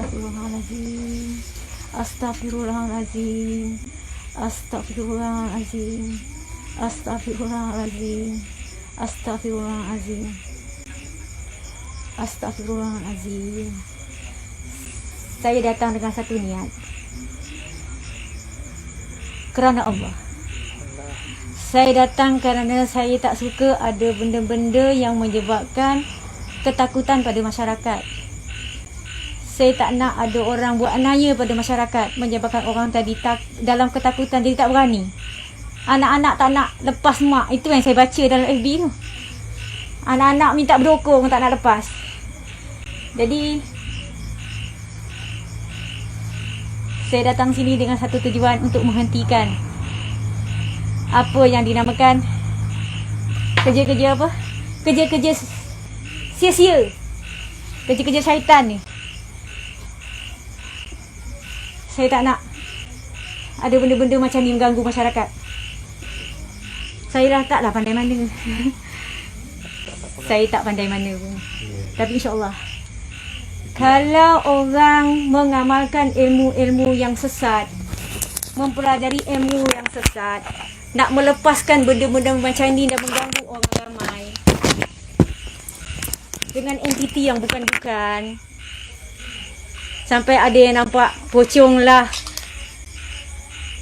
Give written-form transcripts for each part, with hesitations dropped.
Astagfirullahaladzim. Astagfirullahaladzim. Astagfirullahaladzim. Astagfirullahaladzim. Astagfirullahaladzim. Astagfirullahaladzim. Saya datang dengan satu niat. Kerana Allah. Saya datang kerana saya tak suka ada benda-benda yang menyebabkan ketakutan pada masyarakat. Saya tak nak ada orang buat anaya pada masyarakat, menyebabkan orang tadi dalam ketakutan jadi tak berani. Anak-anak tak nak lepas mak. Itu yang saya baca dalam FB tu. Anak-anak minta berdokong, tak nak lepas. Jadi saya datang sini dengan satu tujuan untuk menghentikan apa yang dinamakan kerja-kerja apa? Kerja-kerja sia-sia. Kerja-kerja syaitan ni. Saya tak nak ada benda-benda macam ni mengganggu masyarakat. Saya dah taklah pandai mana. Saya tak pandai mana pun. Tapi insyaAllah, kalau orang mengamalkan ilmu-ilmu yang sesat, mempelajari ilmu yang sesat, nak melepaskan benda-benda macam ni dan mengganggu orang ramai dengan entiti yang bukan-bukan, sampai ada yang nampak pocong lah,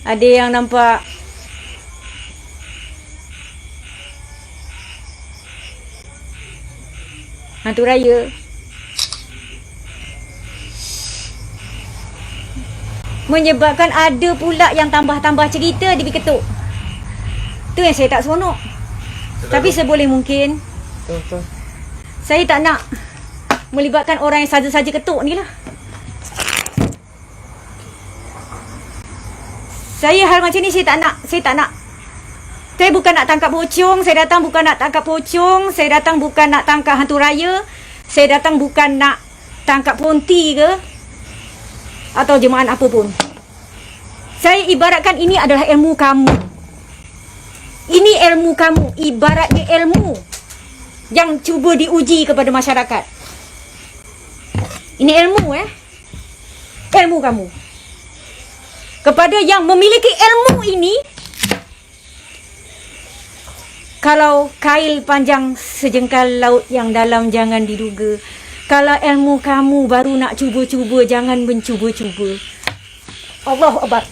ada yang nampak hantu raya. Menyebabkan ada pula yang tambah-tambah cerita dia ketuk. Tu yang saya tak seronok. Tapi seboleh mungkin saya tak nak melibatkan orang yang saja-saja ketuk ni lah. Saya hal macam ni saya tak nak. Saya bukan nak tangkap pocong. Saya datang bukan nak tangkap pocong. Saya datang bukan nak tangkap hantu raya. Saya datang bukan nak tangkap ponti ke atau jemaah apa pun. Saya ibaratkan ini adalah ilmu kamu. Ini ilmu kamu. Ibaratnya ilmu yang cuba diuji kepada masyarakat. Ini ilmu ilmu kamu. Kepada yang memiliki ilmu ini, kalau kail panjang sejengkal laut yang dalam jangan diduga. Kalau ilmu kamu baru nak cuba-cuba, jangan mencuba-cuba. Allahu Akbar.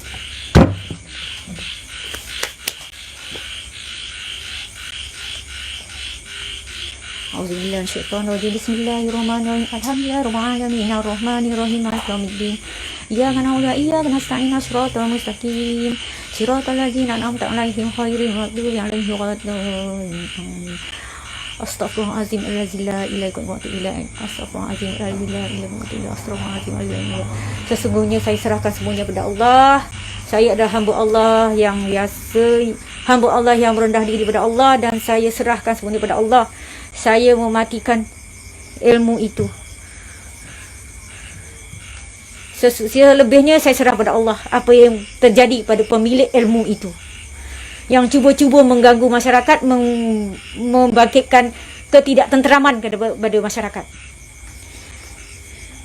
Auzubillahi minasyaitonir rajim. Bismillahirrahmanirrahim. Alhamdulillahirabbil arrahmanirrahim maliki yaumiddin. Iyyaka na'budu wa iyyaka nasta'in. Shiratal mustaqim. Shiratal ladzina an'amta 'alaihim ghairil maghdubi 'alaihim waladdallin. Astaghfirullahaladzim allazi la ilaha illa huwa. Astaghfirullahaladzim allazi la ilaha illa huwa. Astaghfirullahaladzim allazi la ilaha illa huwa. Sesungguhnya saya serahkan semuanya kepada Allah. Saya adalah hamba Allah yang biasa, hamba Allah yang merendah diri kepada Allah, dan saya serahkan semuanya kepada Allah. Saya mematikan ilmu itu. Selebihnya saya serah kepada Allah. Apa yang terjadi pada pemilik ilmu itu yang cuba-cuba mengganggu masyarakat, membangkitkan ketidaktenteraman kepada masyarakat.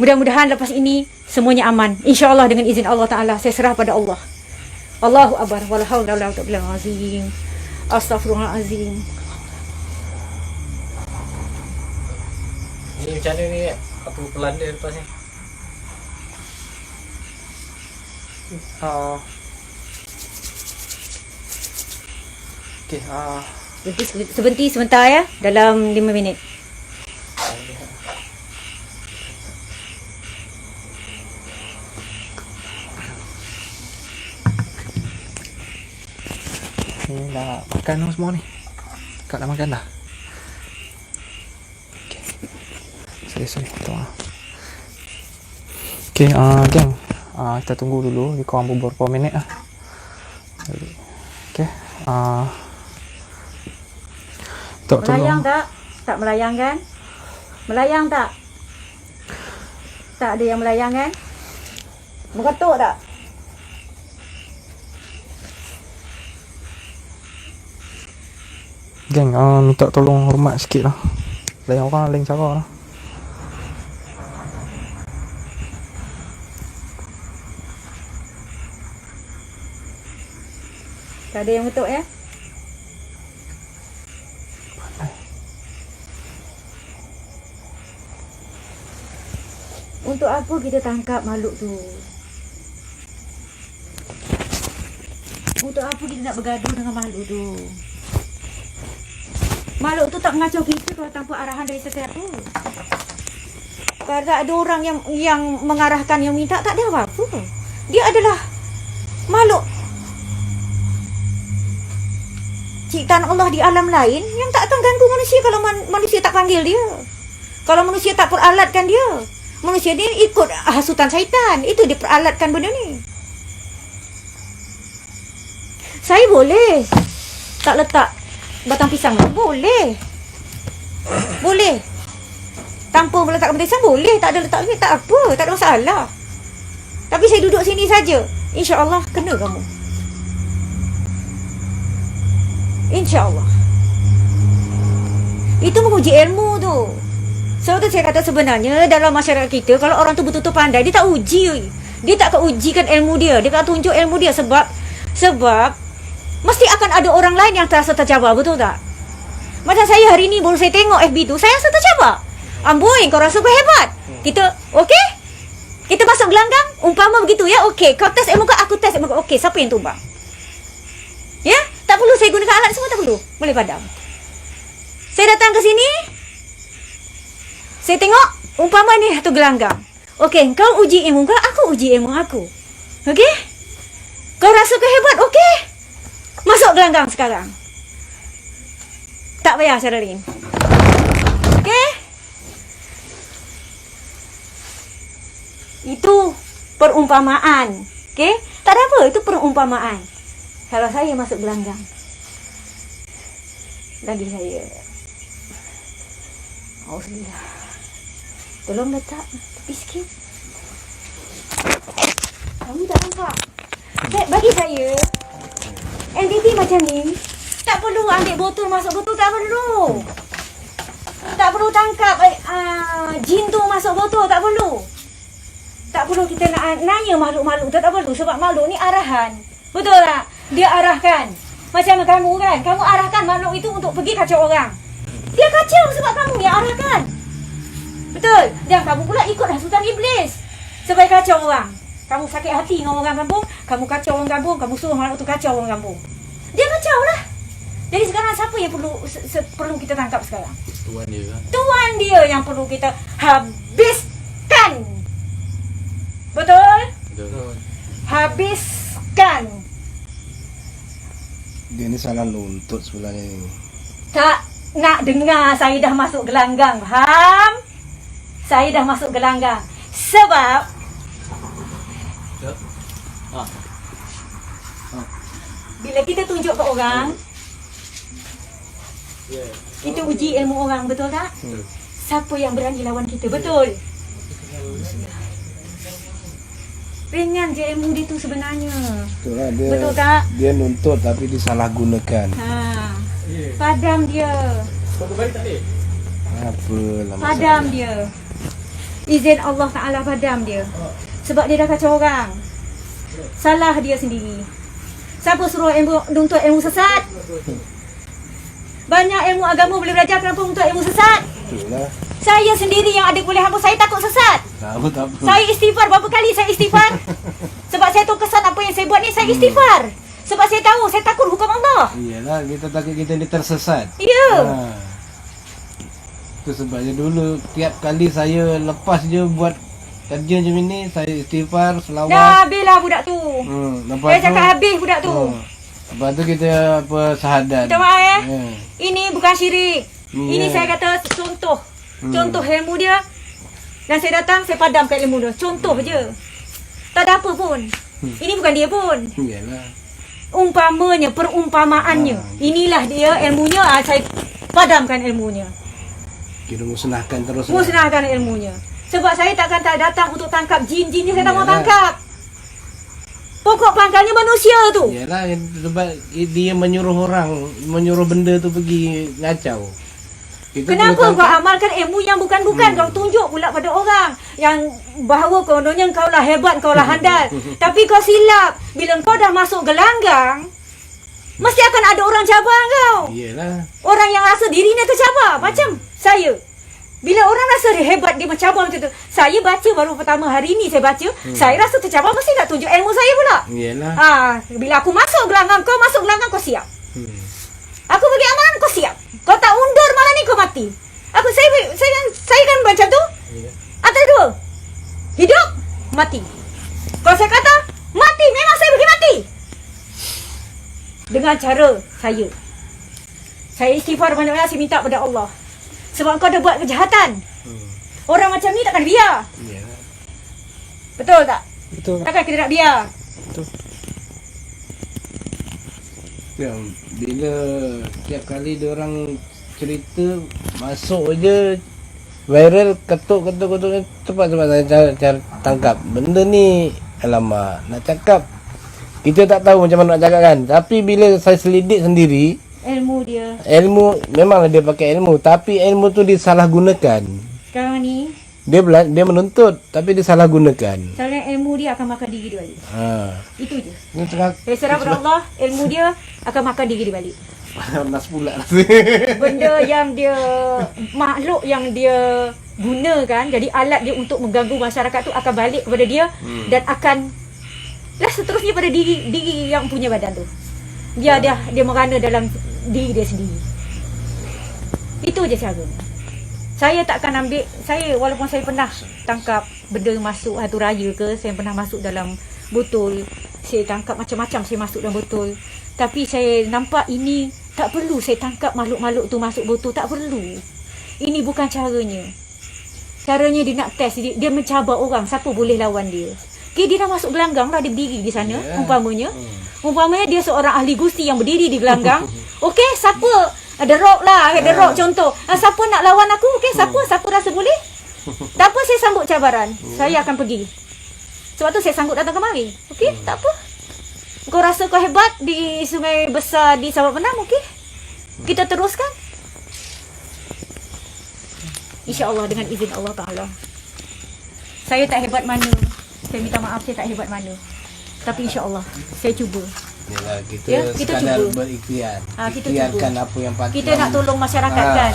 Mudah-mudahan lepas ini semuanya aman. InsyaAllah dengan izin Allah Ta'ala. Saya serah pada Allah. Allahu Akbar. Wala hawla wala quwwata illa billah. Astaghfirullahalazim. Ini macam mana ni? Apa pelan dia lepas ni? Okay, sebentar ya, dalam 5 minit. Ni dah makan semua ni. Kak dah makan dah? Okay. Sorry. Minta maaf. Okay, geng. Kita tunggu dulu. Lebih kurang beberapa minit lah. Okay. Melayang tak? Tak melayang kan? Melayang tak? Tak ada yang melayang kan? Mengetuk tak? Geng, minta tolong hormat sikit lah. Lain orang, lain cara lah. Tak ada yang betul ya. Untuk apa kita tangkap makhluk tu? Untuk apa kita nak bergaduh dengan makhluk tu? Makhluk tu tak mengacau kita kalau tanpa arahan dari sesiapa. Kalau tak ada orang yang mengarahkan, yang minta, tak ada apa-apa. Dia adalah makhluk ciptaan Allah di alam lain yang tak akan ganggu manusia kalau manusia tak panggil dia. Kalau manusia tak peralatkan dia. Manusia ni ikut hasutan syaitan. Itu dia peralatkan benda ni. Saya boleh tak letak batang pisang. Boleh. Boleh. Tanpa meletakkan batang pisang boleh. Tak ada letak ni, tak apa. Tak ada masalah. Tapi saya duduk sini saja. InsyaAllah kena kamu. InsyaAllah. Itu menguji ilmu tu. Sebab tu saya kata sebenarnya dalam masyarakat kita, kalau orang tu betul-betul pandai, dia tak uji. Dia tak akan ujikan ilmu dia. Dia akan tunjuk ilmu dia sebab mesti akan ada orang lain yang terasa tercabar, betul tak? Macam saya hari ni baru saya tengok FB tu, saya rasa tercabar. Amboi, kau rasa kau hebat. Kita, okey? Kita masuk gelanggang, umpama begitu ya, okey. Kau test ilmu kau, aku test ilmu kau. Okey, siapa yang tumbang? Ya? Tak perlu saya gunakan alat semua, tak perlu. Boleh padam. Saya datang ke sini, saya tengok, umpama ni satu gelanggang. Okey, kau uji ilmu kau, aku uji ilmu aku. Okey? Kau rasa kau hebat, okey? Masuk gelanggang sekarang. Tak payah cara lain. Okey? Itu perumpamaan. Okey? Tak ada apa, itu perumpamaan. Kalau saya masuk gelanggang, lagi saya, Alhamdulillah, tolong letak tepi sikit. Kamu tak nampak? Bagi saya, LDB macam ni, tak perlu ambil botol masuk botol, tak perlu. Tak perlu tangkap jin tu masuk botol, tak perlu. Tak perlu kita nak nanya makhluk-makhluk tu, tak perlu. Sebab makhluk ni arahan. Betul tak? Dia arahkan. Macam kamu kan, kamu arahkan makhluk itu untuk pergi kacau orang. Dia kacau sebab kamu yang arahkan. Betul? Dan kamu pula ikut hasutan iblis supaya kacau orang. Kamu sakit hati dengan orang kampung, kamu kacau orang kampung, kamu suruh makhluk tu kacau orang kampung. Dia kacau lah. Jadi sekarang siapa yang perlu kita tangkap sekarang? Tuan dia kan. Tuan dia yang perlu kita habiskan. Betul? Betul. Habiskan. Dia ni salah nuntut sebenarnya ni. Tak nak dengar saya dah masuk gelanggang. Faham? Saya dah masuk gelanggang. Sebab Ya. bila kita tunjuk ke orang, Ya. kita uji ilmu orang, betul tak? Siapa yang berani lawan kita? Betul? Ringan je ilmu dia tu sebenarnya. Betul lah, dia, Betul tak? dia nuntut tapi disalahgunakan. Padam dia. Kau balik tak boleh? Apalah masalah. Padam dia. Izin Allah Ta'ala padam dia. Sebab dia dah kacau orang. Salah dia sendiri. Siapa suruh nuntut ilmu sesat? Banyak ilmu agama boleh belajar, kenapa nuntut ilmu sesat? Betul lah. Saya sendiri yang ada kuliah apa, saya takut sesat. Tak apa. Saya istighfar, berapa kali saya istighfar? Sebab saya tahu kesan apa yang saya buat ni, saya istighfar. Sebab saya tahu, saya takut hukum Allah. Iyalah, kita takut kita ni tersesat. Ya. Itu sebabnya dulu tiap kali saya lepas je buat kerja macam ni, saya istighfar, selawat. Dah habislah budak tu. Lepas Saya cakap habis budak tu. Lepas tu kita sahadat. Minta maaf Ini bukan syirik. Ini Ya. saya kata contoh. Contoh ilmu dia. Dan saya datang, saya padamkan ilmu dia. Contoh je. Tak ada apa pun. Ini bukan dia pun. Iyalah. Umpamanya, perumpamaannya. Inilah dia ilmunya. Saya padamkan ilmunya. Kira musnahkan terus. Musnahkan ilmunya. Sebab saya takkan tak datang untuk tangkap jin-jin ni, saya tak mau Yalah. tangkap. Pokok pangkalnya manusia tu. Iyalah, sebab dia menyuruh benda tu pergi ngacau. Kita Kenapa perlu kau tangkap. amalkan ilmu yang bukan-bukan? Kau tunjuk pula pada orang yang bahawa kononnya kau lah hebat, kau lah handal. Tapi kau silap. Bila kau dah masuk gelanggang, Mesti akan ada orang cabar kau. Iyalah. Orang yang rasa dirinya tercabar. Macam saya. Bila orang rasa dia hebat, dia mencabar macam tu. Saya baca baru pertama hari ni saya baca. Saya rasa tercabar, mesti nak tunjuk ilmu saya pula. Iyalah. Bila aku masuk gelanggang, kau masuk gelanggang, kau siap. Hmm. Aku bagi amaran, kau siap. Kau tak undur malam ni, kau mati. Saya kan macam tu. Iya. Antara dua. Hidup, mati. Kalau saya kata, mati, memang saya bagi mati. Dengan cara saya. Saya istighfar banyak-banyak, saya minta pada Allah. Sebab kau dah buat kejahatan. Orang macam ni takkan biar. Iyalah. Betul tak? Betul. Takkan kita nak biar. Ya, bila setiap kali dia orang cerita masuk je viral ketuk cepat saya cara tangkap. Benda ni alamak nak cakap kita tak tahu macam mana nak cakap kan. Tapi bila saya selidik sendiri, Ilmu dia. ilmu memanglah dia pakai ilmu, tapi ilmu tu disalahgunakan. Sekarang ni, Dia menuntut tapi disalahgunakan. soalnya ilmu dia akan makan diri dia balik. Itu je. Ini tengah Saya serah pada Allah, ilmu dia akan makan diri dia balik. nas pula. Benda yang dia, makhluk yang dia gunakan, jadi alat dia untuk mengganggu masyarakat tu akan balik kepada dia. Dan akan seterusnya pada diri yang punya badan tu. Dia merana dalam diri dia sendiri. Itu je caranya. Saya takkan ambil, walaupun saya pernah tangkap benda masuk hatu raya ke, saya pernah masuk dalam botol, saya tangkap macam-macam, saya masuk dalam botol. Tapi saya nampak ini tak perlu saya tangkap makhluk-makhluk tu masuk botol, tak perlu. Ini bukan caranya. Caranya dia nak test, dia mencabar orang, siapa boleh lawan dia. Okay, dia dah masuk gelanggang lah, dia berdiri di sana, umpamanya. Umpamanya dia seorang ahli gusti yang berdiri di gelanggang. Okey, siapa? Ada rock lah, ada rock contoh. Siapa nak lawan aku? Okey, siapa rasa boleh? Tak apa, saya sambut cabaran. Saya akan pergi. Sebab tu saya sanggup datang kemari. Okey, tak apa. Kau rasa kau hebat di sungai besar di Sabak Penam, okey? Kita teruskan. InsyaAllah dengan izin Allah Ta'ala. Saya tak hebat mana. Saya minta maaf, saya tak hebat mana. Tapi insyaAllah, saya cuba. Yalah, kita, kita sekadar cuba. berikhtiar. Kita Ikhtiarkan cuba. apa yang patut. Kita nak tolong masyarakat kan.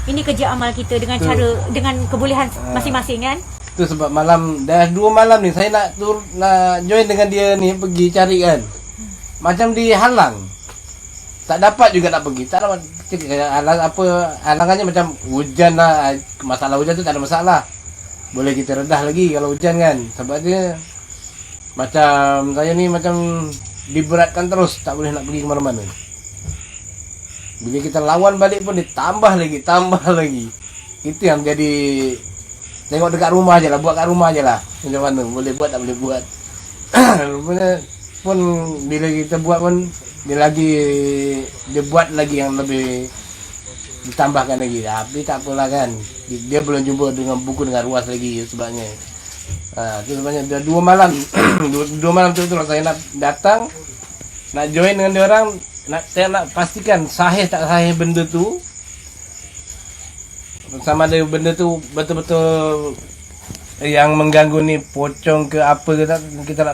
Ini kerja amal kita dengan cara, dengan kebolehan masing-masing kan. Tu sebab malam, dah 2 malam ni saya nak join dengan dia ni, pergi cari kan. Macam dihalang. Tak dapat juga nak pergi. Tak dapat. Halangannya macam hujan lah. Masalah hujan tu tak ada masalah. Boleh kita redah lagi kalau hujan kan. Sebab dia macam saya ni macam diberatkan terus, tak boleh nak pergi ke mana-mana. Bila kita lawan balik pun ditambah lagi. Itu yang jadi tengok dekat rumah je lah, buat kat rumah je lah. Macam mana, boleh buat tak boleh buat. Rupanya pun bila kita buat pun dia buat lagi yang lebih ditambahkan lagi. Tapi tak apalah kan. Dia belum jumpa dengan buku dengan ruas lagi sebabnya. Itu sebabnya dah 2 malam. 2 malam tu saya nak datang, nak join dengan dia orang, saya nak pastikan sahih tak sahih benda tu. Sama ada benda tu betul-betul yang mengganggu ni pocong ke apa ke, kita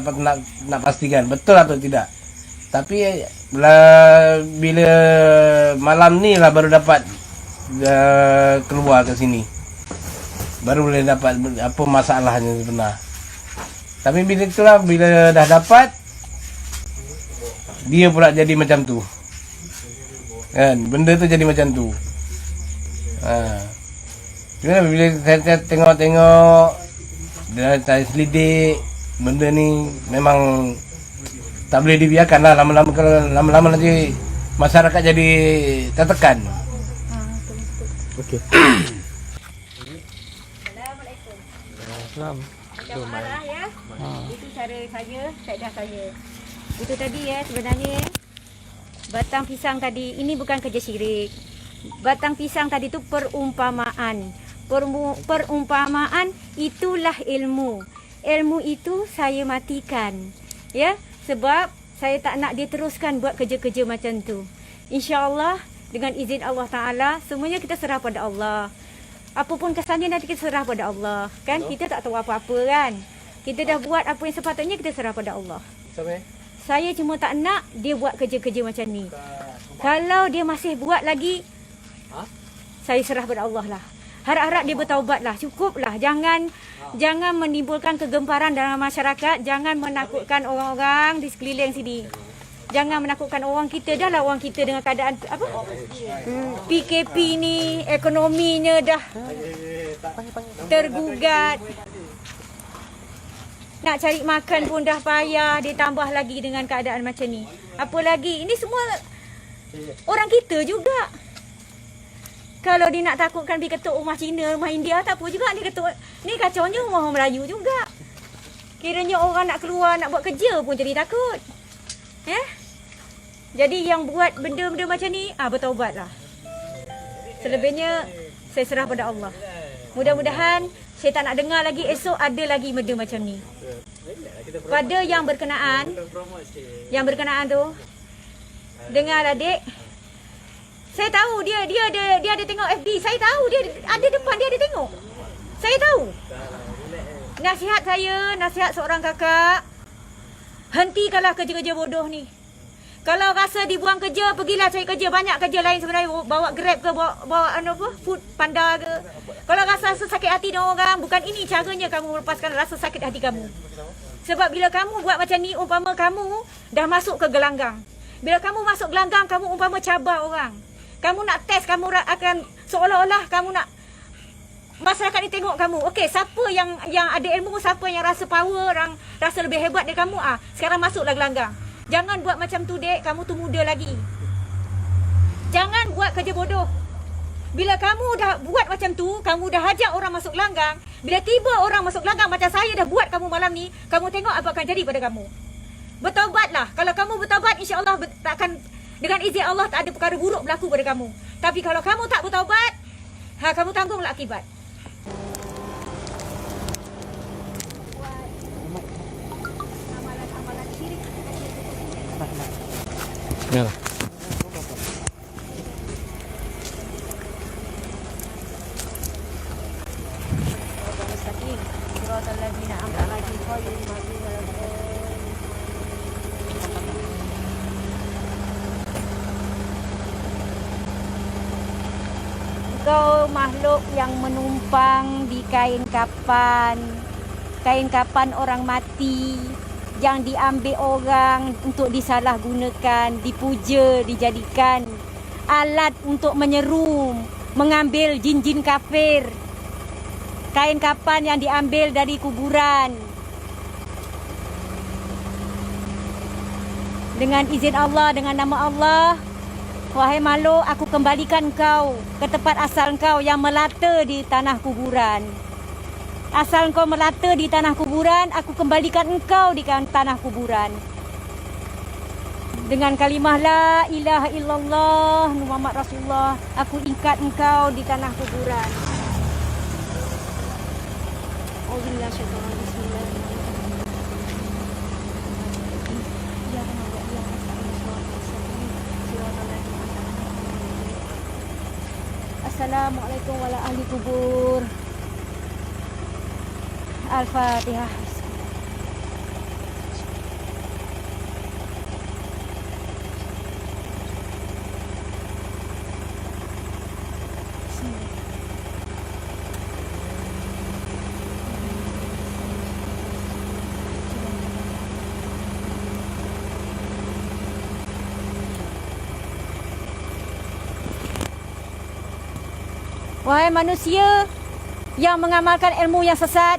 nak pastikan betul atau tidak. Tapi bila malam ni lah baru dapat keluar ke sini, baru boleh dapat apa masalahnya sebenar. Tapi bila itulah, bila dah dapat, dia pula jadi macam tu kan, benda tu jadi macam tu. Bila saya tengok dan saya selidik, benda ni memang tak boleh dibiarkan lah. Lama-lama, kalau lama-lama nanti masyarakat jadi tertekan. Okey. Assalamualaikum. Salam. Macam marah ya. Itu cara saya, kaedah saya. Itu tadi ya sebenarnya. Batang pisang tadi, ini bukan kerja syirik. Batang pisang tadi tu perumpamaan. Perumpamaan itulah ilmu. Ilmu itu saya matikan. Ya, sebab saya tak nak dia teruskan buat kerja-kerja macam tu. InsyaAllah dengan izin Allah Ta'ala, semuanya kita serah pada Allah. Apapun kesannya nanti kita serah pada Allah. Kan kita tak tahu apa-apa kan. Kita dah buat apa yang sepatutnya, kita serah pada Allah. Sampai Saya cuma tak nak dia buat kerja-kerja macam ni. Kalau dia masih buat lagi, saya serah pada Allah lah. Harap-harap dia bertaubat lah. Cukuplah. Jangan menimbulkan kegemparan dalam masyarakat. Jangan menakutkan orang-orang di sekeliling sini. Jangan menakutkan orang kita. Dah lah orang kita dengan keadaan PKP ni, ekonominya dah tergugat. Nak cari makan pun dah payah. Dia tambah lagi dengan keadaan macam ni. Apa lagi? Ini semua orang kita juga. Kalau dia nak takutkan pergi ketuk rumah Cina, rumah India, tak apa juga. Dia ketuk, ni kacaunya rumah orang Melayu juga. Kiranya orang nak keluar, nak buat kerja pun jadi takut. Jadi yang buat benda-benda macam ni, bertaubatlah. Selebihnya, saya serah pada Allah. Mudah-mudahan, saya tak nak dengar lagi esok ada lagi benda macam ni. Pada yang berkenaan tu, dengar adik, saya tahu dia ada tengok FB. Saya tahu dia ada depan dia ada tengok. Saya tahu. Nasihat seorang kakak, hentikanlah kerja-kerja bodoh ni. Kalau rasa dibuang kerja, pergilah cari kerja. Banyak kerja lain sebenarnya. Bawa Grab ke, bawa Food Panda ke. Kalau rasa sakit hati dengan orang, bukan ini caranya kamu melepaskan rasa sakit hati kamu. Sebab bila kamu buat macam ni, umpama kamu dah masuk ke gelanggang. Bila kamu masuk gelanggang, kamu umpama cabar orang. Kamu nak test, kamu akan seolah-olah kamu nak masyarakat ni tengok kamu. Okey, siapa yang ada ilmu, siapa yang rasa power, rasa lebih hebat dari kamu, sekarang masuklah gelanggang. Jangan buat macam tu, dek. Kamu tu muda lagi. Jangan buat kerja bodoh. Bila kamu dah buat macam tu, kamu dah ajak orang masuk gelanggang. Bila tiba orang masuk gelanggang macam saya dah buat kamu malam ni, kamu tengok apa akan jadi pada kamu. Bertaubatlah. Kalau kamu bertaubat, insya-Allah tak akan, dengan izin Allah tak ada perkara buruk berlaku pada kamu. Tapi kalau kamu tak bertaubat, kamu tanggunglah akibat. Ya. Kau makhluk yang menumpang di kain kapan orang mati yang diambil orang untuk disalahgunakan, dipuja, dijadikan alat untuk menyeru, mengambil jin-jin kafir. Kain kapan yang diambil dari kuburan. Dengan izin Allah, dengan nama Allah, wahai makhluk, aku kembalikan kau ke tempat asal kau yang melata di tanah kuburan. Asal kau melata di tanah kuburan, aku kembalikan engkau di tanah kuburan. Dengan kalimah la ilaha illallah Muhammad Rasulullah, aku ikat engkau di tanah kuburan. Auzubillahi minasyaitonir Assalamualaikum warahmatullahi ahli kubur. Al-Fatihah. Wahai manusia yang mengamalkan ilmu yang sesat,